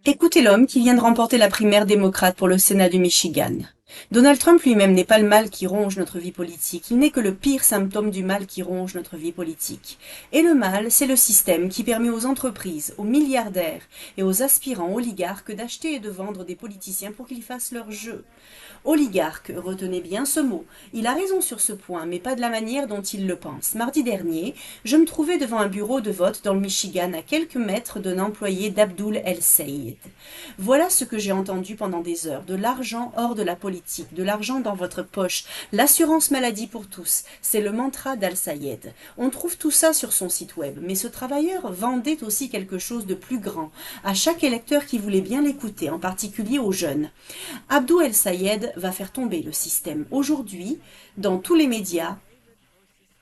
Écoutez l'homme qui vient de remporter la primaire démocrate pour le Sénat du Michigan. Donald Trump lui-même n'est pas le mal qui ronge notre vie politique, il n'est que le pire symptôme du mal qui ronge notre vie politique. Et le mal, c'est le système qui permet aux entreprises, aux milliardaires et aux aspirants oligarques d'acheter et de vendre des politiciens pour qu'ils fassent leur jeu. Oligarque, retenez bien ce mot. Il a raison sur ce point, mais pas de la manière dont il le pense. Mardi dernier, je me trouvais devant un bureau de vote dans le Michigan à quelques mètres d'un employé d'Abdul El-Sayed. Voilà ce que j'ai entendu pendant des heures. De l'argent hors de la politique, de l'argent dans votre poche, l'assurance maladie pour tous. C'est le mantra d'Al-Sayed. On trouve tout ça sur son site web, mais ce travailleur vendait aussi quelque chose de plus grand à chaque électeur qui voulait bien l'écouter, en particulier aux jeunes. Abdou El-Sayed va faire tomber le système. Aujourd'hui, dans tous les médias,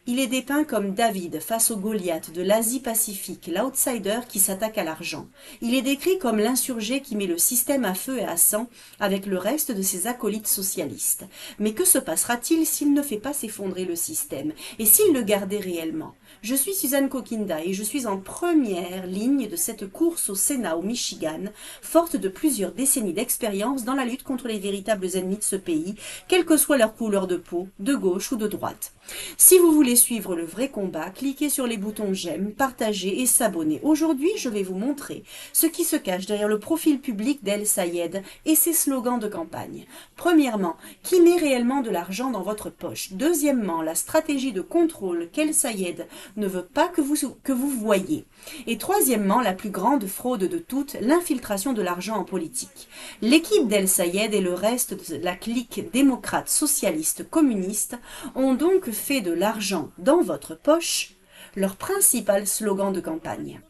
il est dépeint comme David face au Goliath de l'Asie-Pacifique, l'outsider qui s'attaque à l'argent. Il est décrit comme l'insurgé qui met le système à feu et à sang avec le reste de ses acolytes socialistes. Mais que se passera-t-il s'il ne fait pas s'effondrer le système et s'il le gardait réellement? Je suis Suzanne Kokinda et je suis en première ligne de cette course au Sénat au Michigan, forte de plusieurs décennies d'expérience dans la lutte contre les véritables ennemis de ce pays, quelle que soit leur couleur de peau, de gauche ou de droite. Si vous voulez suivre le vrai combat, cliquez sur les boutons j'aime, partager et s'abonner. Aujourd'hui, je vais vous montrer ce qui se cache derrière le profil public d'El Sayed et ses slogans de campagne. Premièrement, qui met réellement de l'argent dans votre poche? Deuxièmement, la stratégie de contrôle qu'El Sayed ne veut pas que vous voyez. Et troisièmement, la plus grande fraude de toutes, l'infiltration de l'argent en politique. L'équipe d'El Sayed et le reste de la clique démocrate, socialiste, communiste ont donc fait de l'argent dans votre poche leur principal slogan de campagne.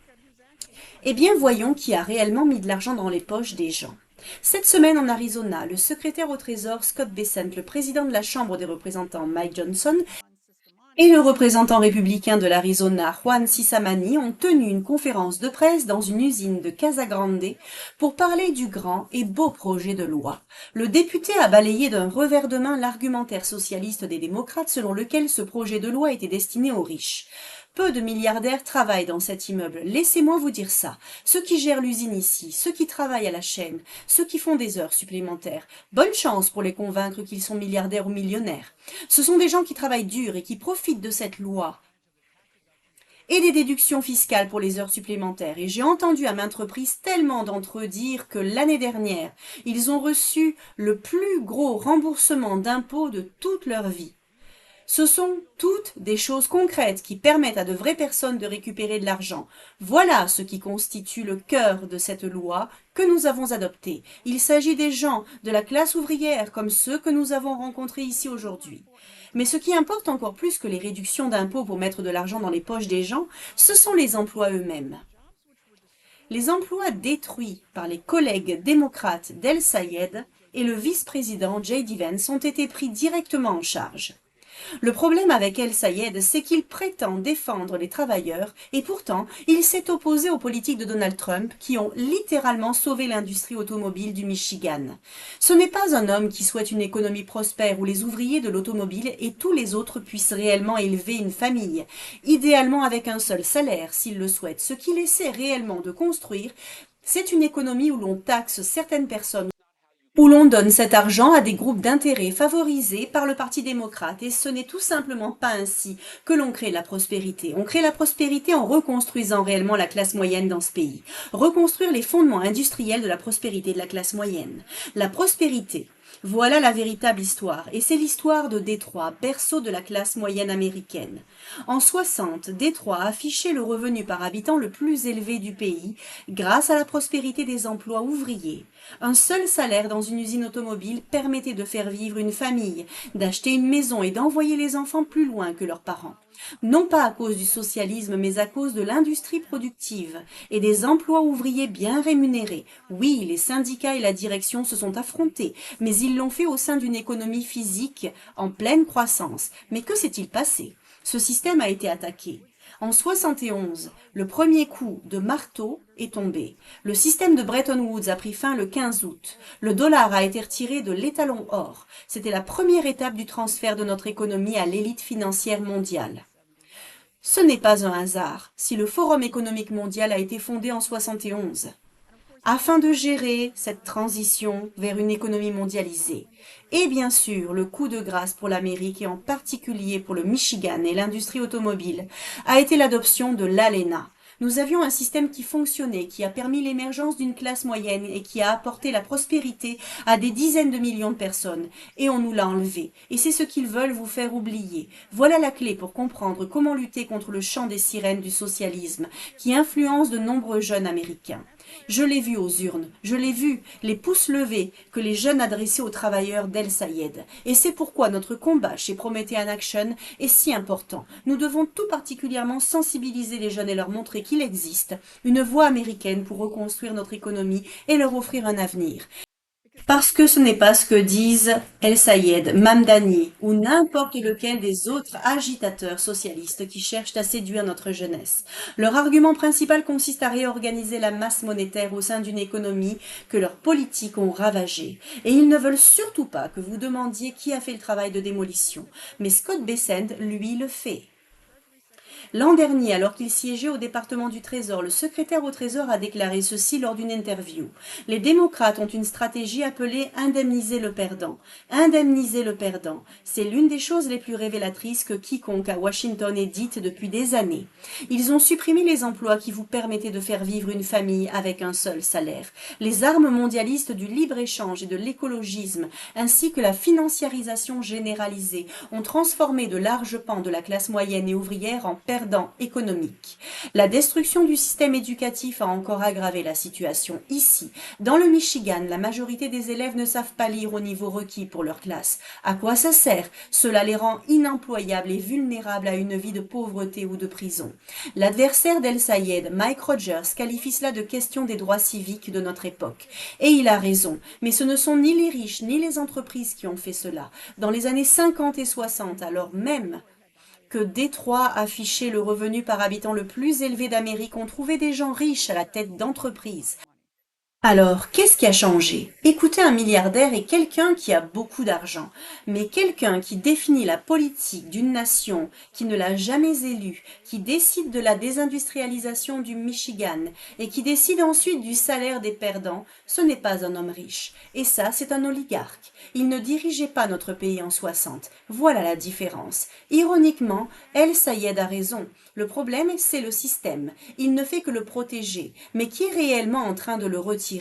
Eh bien, voyons qui a réellement mis de l'argent dans les poches des gens. Cette semaine en Arizona, le secrétaire au Trésor Scott Bessent, le président de la Chambre des représentants Mike Johnson et le représentant républicain de l'Arizona, Juan Cisamani, ont tenu une conférence de presse dans une usine de Casa Grande pour parler du grand et beau projet de loi. Le député a balayé d'un revers de main l'argumentaire socialiste des démocrates selon lequel ce projet de loi était destiné aux riches. Peu de milliardaires travaillent dans cet immeuble, laissez-moi vous dire ça. Ceux qui gèrent l'usine ici, ceux qui travaillent à la chaîne, ceux qui font des heures supplémentaires. Bonne chance pour les convaincre qu'ils sont milliardaires ou millionnaires. Ce sont des gens qui travaillent dur et qui profitent de cette loi et des déductions fiscales pour les heures supplémentaires. Et j'ai entendu à maintes reprises tellement d'entre eux dire que l'année dernière, ils ont reçu le plus gros remboursement d'impôts de toute leur vie. Ce sont toutes des choses concrètes qui permettent à de vraies personnes de récupérer de l'argent. Voilà ce qui constitue le cœur de cette loi que nous avons adoptée. Il s'agit des gens de la classe ouvrière comme ceux que nous avons rencontrés ici aujourd'hui. Mais ce qui importe encore plus que les réductions d'impôts pour mettre de l'argent dans les poches des gens, ce sont les emplois eux-mêmes. Les emplois détruits par les collègues démocrates d'El Sayed et le vice-président J.D. Vance ont été pris directement en charge. Le problème avec El Sayed, c'est qu'il prétend défendre les travailleurs et pourtant, il s'est opposé aux politiques de Donald Trump qui ont littéralement sauvé l'industrie automobile du Michigan. Ce n'est pas un homme qui souhaite une économie prospère où les ouvriers de l'automobile et tous les autres puissent réellement élever une famille, idéalement avec un seul salaire s'ils le souhaitent. Ce qu'il essaie réellement de construire, c'est une économie où l'on taxe certaines personnes, où l'on donne cet argent à des groupes d'intérêt favorisés par le Parti démocrate. Et ce n'est tout simplement pas ainsi que l'on crée la prospérité. On crée la prospérité en reconstruisant réellement la classe moyenne dans ce pays. Reconstruire les fondements industriels de la prospérité de la classe moyenne. La prospérité, voilà la véritable histoire, et c'est l'histoire de Détroit, berceau de la classe moyenne américaine. En 60, Détroit affichait le revenu par habitant le plus élevé du pays grâce à la prospérité des emplois ouvriers. Un seul salaire dans une usine automobile permettait de faire vivre une famille, d'acheter une maison et d'envoyer les enfants plus loin que leurs parents. Non pas à cause du socialisme, mais à cause de l'industrie productive et des emplois ouvriers bien rémunérés. Oui, les syndicats et la direction se sont affrontés, mais ils l'ont fait au sein d'une économie physique en pleine croissance. Mais que s'est-il passé? Ce système a été attaqué. En 71, le premier coup de marteau est tombé. Le système de Bretton Woods a pris fin le 15 août. Le dollar a été retiré de l'étalon or. C'était la première étape du transfert de notre économie à l'élite financière mondiale. Ce n'est pas un hasard si le Forum économique mondial a été fondé en 71. afin de gérer cette transition vers une économie mondialisée. Et bien sûr, le coup de grâce pour l'Amérique et en particulier pour le Michigan et l'industrie automobile a été l'adoption de l'ALENA. Nous avions un système qui fonctionnait, qui a permis l'émergence d'une classe moyenne et qui a apporté la prospérité à des dizaines de millions de personnes. Et on nous l'a enlevé. Et c'est ce qu'ils veulent vous faire oublier. Voilà la clé pour comprendre comment lutter contre le chant des sirènes du socialisme qui influence de nombreux jeunes Américains. Je l'ai vu aux urnes, je l'ai vu, les pouces levés que les jeunes adressaient aux travailleurs d'El Sayed. Et c'est pourquoi notre combat chez Promethean Action est si important. Nous devons tout particulièrement sensibiliser les jeunes et leur montrer qu'il existe une voie américaine pour reconstruire notre économie et leur offrir un avenir. Parce que ce n'est pas ce que disent El Sayed, Mamdani ou n'importe lequel des autres agitateurs socialistes qui cherchent à séduire notre jeunesse. Leur argument principal consiste à réorganiser la masse monétaire au sein d'une économie que leurs politiques ont ravagée. Et ils ne veulent surtout pas que vous demandiez qui a fait le travail de démolition. Mais Scott Bessent, lui, le fait. L'an dernier, alors qu'il siégeait au département du Trésor, le secrétaire au Trésor a déclaré ceci lors d'une interview. Les démocrates ont une stratégie appelée « indemniser le perdant ». Indemniser le perdant, c'est l'une des choses les plus révélatrices que quiconque à Washington ait dites depuis des années. Ils ont supprimé les emplois qui vous permettaient de faire vivre une famille avec un seul salaire. Les armes mondialistes du libre-échange et de l'écologisme, ainsi que la financiarisation généralisée, ont transformé de larges pans de la classe moyenne et ouvrière en perdants économique. La destruction du système éducatif a encore aggravé la situation ici. Dans le Michigan, la majorité des élèves ne savent pas lire au niveau requis pour leur classe. À quoi ça sert? Cela les rend inemployables et vulnérables à une vie de pauvreté ou de prison. L'adversaire d'El Sayed, Mike Rogers, qualifie cela de question des droits civiques de notre époque. Et il a raison, mais ce ne sont ni les riches ni les entreprises qui ont fait cela. Dans les années 50 et 60, alors même que Détroit affichait le revenu par habitant le plus élevé d'Amérique, on trouvait des gens riches à la tête d'entreprises. Alors, qu'est-ce qui a changé? Écoutez, un milliardaire est quelqu'un qui a beaucoup d'argent, mais quelqu'un qui définit la politique d'une nation, qui ne l'a jamais élue, qui décide de la désindustrialisation du Michigan et qui décide ensuite du salaire des perdants, ce n'est pas un homme riche. Et ça, c'est un oligarque. Il ne dirigeait pas notre pays en 60. Voilà la différence. Ironiquement, El Sayed a raison. Le problème, c'est le système. Il ne fait que le protéger, mais qui est réellement en train de le retirer?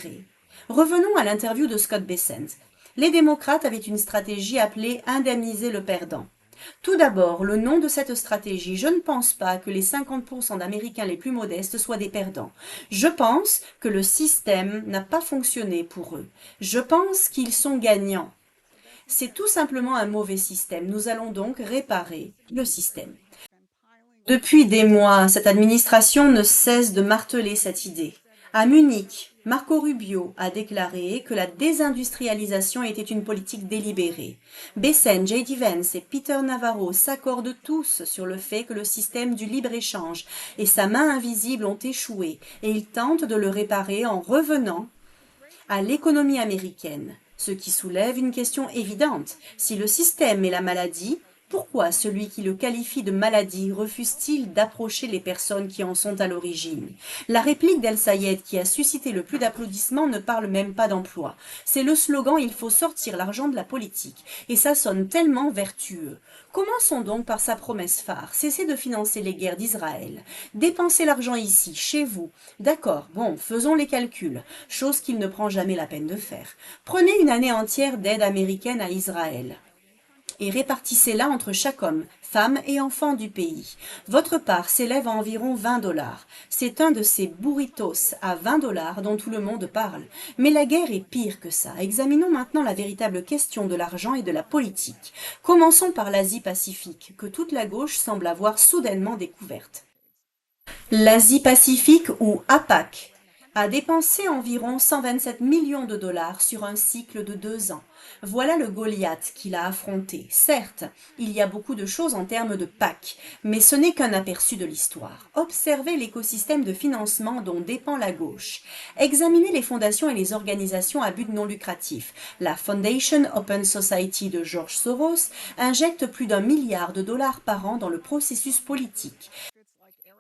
Revenons à l'interview de Scott Bessent. Les démocrates avaient une stratégie appelée « indemniser le perdant ». Tout d'abord, le nom de cette stratégie, je ne pense pas que les 50% d'Américains les plus modestes soient des perdants. Je pense que le système n'a pas fonctionné pour eux. Je pense qu'ils sont gagnants. C'est tout simplement un mauvais système. Nous allons donc réparer le système. Depuis des mois, cette administration ne cesse de marteler cette idée. À Munich, Marco Rubio a déclaré que la désindustrialisation était une politique délibérée. Bessent, J.D. Vance et Peter Navarro s'accordent tous sur le fait que le système du libre-échange et sa main invisible ont échoué et ils tentent de le réparer en revenant à l'économie américaine. Ce qui soulève une question évidente. Si le système est la maladie, pourquoi celui qui le qualifie de maladie refuse-t-il d'approcher les personnes qui en sont à l'origine? La réplique d'El Sayed qui a suscité le plus d'applaudissements ne parle même pas d'emploi. C'est le slogan « Il faut sortir l'argent de la politique » et ça sonne tellement vertueux. Commençons donc par sa promesse phare, cessez de financer les guerres d'Israël. Dépensez l'argent ici, chez vous. D'accord, bon, faisons les calculs, chose qu'il ne prend jamais la peine de faire. Prenez une année entière d'aide américaine à Israël et répartissez-la entre chaque homme, femme et enfant du pays. Votre part s'élève à environ 20 $. C'est un de ces burritos à 20 $ dont tout le monde parle. Mais la guerre est pire que ça. Examinons maintenant la véritable question de l'argent et de la politique. Commençons par l'Asie-Pacifique, que toute la gauche semble avoir soudainement découverte. L'Asie-Pacifique, ou APAC, a dépensé environ 127 millions de dollars sur un cycle de 2 ans. Voilà le Goliath qu'il a affronté. Certes, il y a beaucoup de choses en termes de PAC, mais ce n'est qu'un aperçu de l'histoire. Observez l'écosystème de financement dont dépend la gauche. Examinez les fondations et les organisations à but non lucratif. La Foundation Open Society de George Soros injecte plus d'1 milliard de dollars par an dans le processus politique.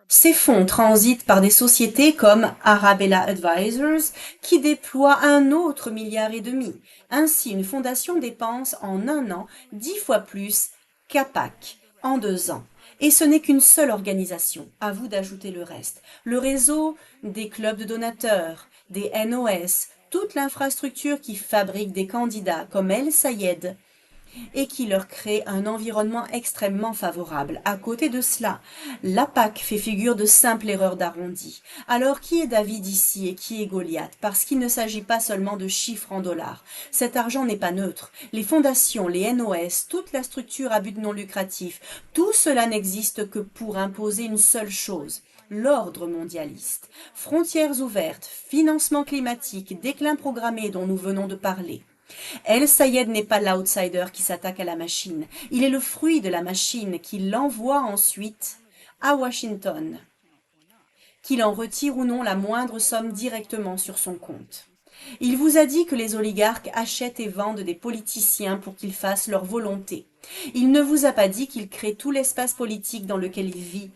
Ces fonds transitent par des sociétés comme Arabella Advisors qui déploient un autre milliard et demi. Ainsi, une fondation dépense en un an 10 fois plus qu'APAC en 2 ans. Et ce n'est qu'une seule organisation, à vous d'ajouter le reste. Le réseau des clubs de donateurs, des NOS, toute l'infrastructure qui fabrique des candidats comme El Sayed et qui leur crée un environnement extrêmement favorable. À côté de cela, la PAC fait figure de simple erreur d'arrondi. Alors qui est David ici et qui est Goliath? Parce qu'il ne s'agit pas seulement de chiffres en dollars. Cet argent n'est pas neutre. Les fondations, les NOS, toute la structure à but non lucratif, tout cela n'existe que pour imposer une seule chose: l'ordre mondialiste. Frontières ouvertes, financement climatique, déclin programmé dont nous venons de parler. El Sayed n'est pas l'outsider qui s'attaque à la machine. Il est le fruit de la machine qui l'envoie ensuite à Washington, qu'il en retire ou non la moindre somme directement sur son compte. Il vous a dit que les oligarques achètent et vendent des politiciens pour qu'ils fassent leur volonté. Il ne vous a pas dit qu'il crée tout l'espace politique dans lequel il vit.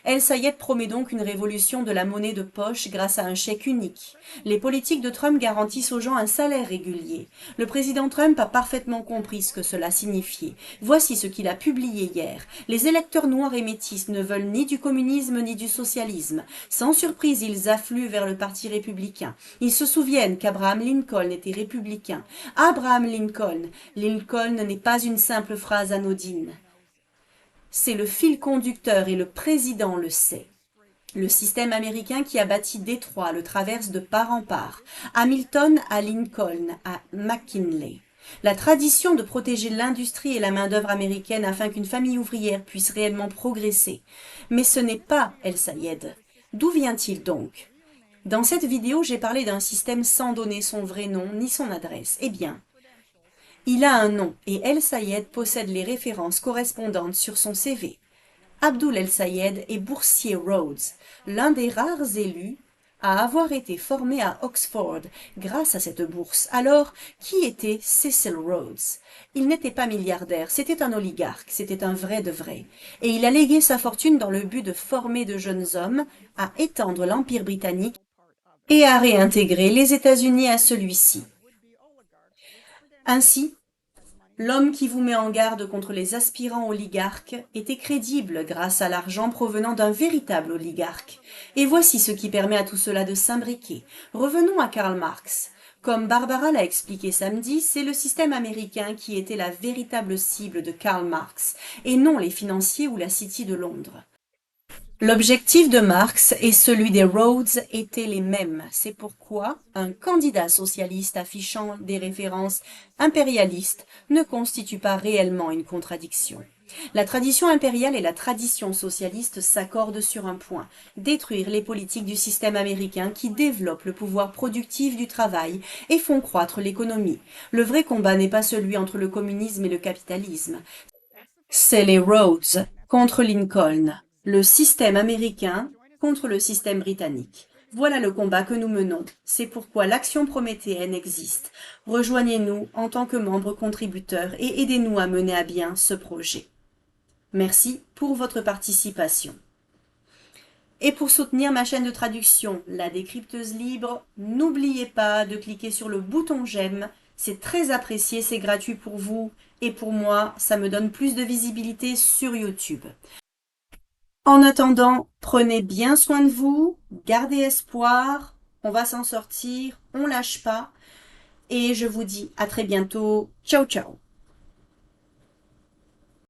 El Sayed promet donc une révolution de la monnaie de poche grâce à un chèque unique. Les politiques de Trump garantissent aux gens un salaire régulier. Le président Trump a parfaitement compris ce que cela signifiait. Voici ce qu'il a publié hier. Les électeurs noirs et métis ne veulent ni du communisme ni du socialisme. Sans surprise, ils affluent vers le parti républicain. Ils se souviennent qu'Abraham Lincoln était républicain. Abraham Lincoln. Lincoln n'est pas une simple phrase anodine. C'est le fil conducteur et le président le sait. Le système américain qui a bâti Détroit le traverse de part en part. Hamilton à Lincoln, à McKinley. La tradition de protéger l'industrie et la main-d'œuvre américaine afin qu'une famille ouvrière puisse réellement progresser. Mais ce n'est pas El Sayed. D'où vient-il donc? Dans cette vidéo, j'ai parlé d'un système sans donner son vrai nom ni son adresse. Eh bien, il a un nom et El Sayed possède les références correspondantes sur son CV. Abdul El Sayed est boursier Rhodes, l'un des rares élus à avoir été formé à Oxford grâce à cette bourse. Alors, qui était Cecil Rhodes? Il n'était pas milliardaire, c'était un oligarque, c'était un vrai de vrai. Et il a légué sa fortune dans le but de former de jeunes hommes, à étendre l'Empire britannique et à réintégrer les États-Unis à celui-ci. Ainsi, l'homme qui vous met en garde contre les aspirants oligarques était crédible grâce à l'argent provenant d'un véritable oligarque. Et voici ce qui permet à tout cela de s'imbriquer. Revenons à Karl Marx. Comme Barbara l'a expliqué samedi, c'est le système américain qui était la véritable cible de Karl Marx, et non les financiers ou la City de Londres. L'objectif de Marx et celui des Rhodes étaient les mêmes. C'est pourquoi un candidat socialiste affichant des références impérialistes ne constitue pas réellement une contradiction. La tradition impériale et la tradition socialiste s'accordent sur un point: détruire les politiques du système américain qui développent le pouvoir productif du travail et font croître l'économie. Le vrai combat n'est pas celui entre le communisme et le capitalisme. C'est les Rhodes contre Lincoln, le système américain contre le système britannique. Voilà le combat que nous menons. C'est pourquoi l'Action prométhéenne existe. Rejoignez-nous en tant que membres contributeurs et aidez-nous à mener à bien ce projet. Merci pour votre participation. Et pour soutenir ma chaîne de traduction, La Décrypteuse Libre, n'oubliez pas de cliquer sur le bouton j'aime. C'est très apprécié, c'est gratuit pour vous et pour moi, ça me donne plus de visibilité sur YouTube. En attendant, prenez bien soin de vous, gardez espoir, on va s'en sortir, on lâche pas. Et je vous dis à très bientôt. Ciao ciao.